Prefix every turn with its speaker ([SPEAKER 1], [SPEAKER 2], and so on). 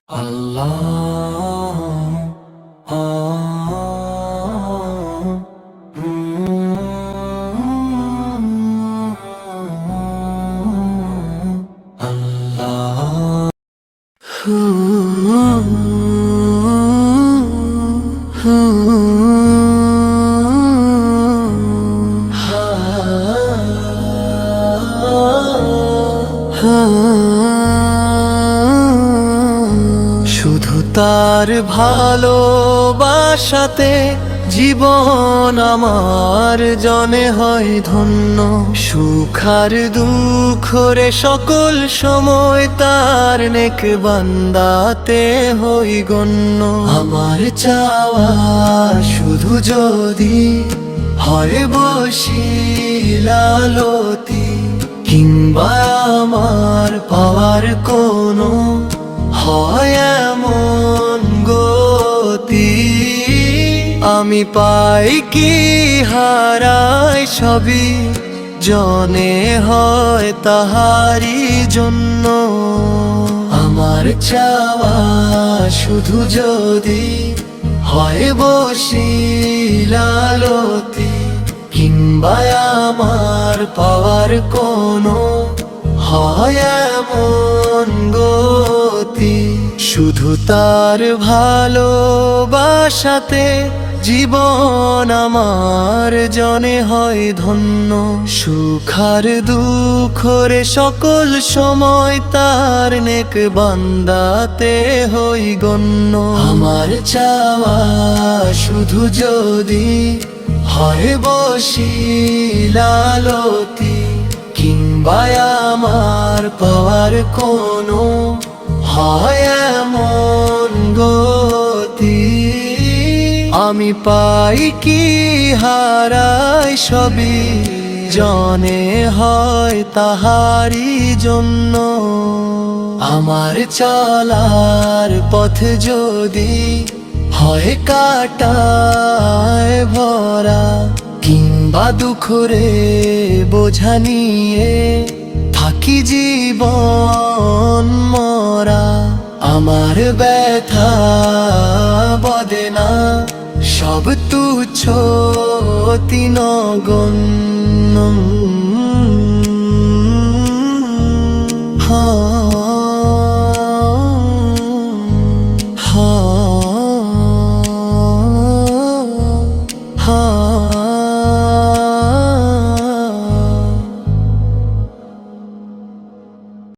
[SPEAKER 1] শুধু তার ভালোবাসাতে জীবন আমার জনে হয় ধন্য। সুখ আর দুঃখ রে সকল সময় তার নেক বান্দাতে হই গণ্য। আমার চাওয়া শুধু যদি হয় বশিলালতি, কিংবা আমার পাওয়ার কোনো হয় এমন গতি, আমি পাই কি হারাই সবই জনে হয় তাহারি জন্য। আমার চাওয়া শুধু যদি হয় বশিলালতি, কিংবা আমার পাওয়ার কোনো হয় এমন গতি। শুধু তার ভালোবাসাতে জীবন আমার জনে হয় ধন্য। সুখ আর দুঃখ রে সকল সময় তার নেক বান্দাতে হই গণ্য। আমার চাওয়া শুধু যদি হয় বশিলালতি, কিংবা আমার পাওয়ার কোনো হয় এমন গতি, আমি পাই কি হারাই সবই জনে হয় তাহারি জন্য। আমার চলার পথ যদি হয় কাটায় ভরা, কিংবা দুঃখ রে বোঝা নিয়ে থাকি জীবন মরা, আমার ব্যথা বদেনা সব তুচ্ছ অতি নগণ্য।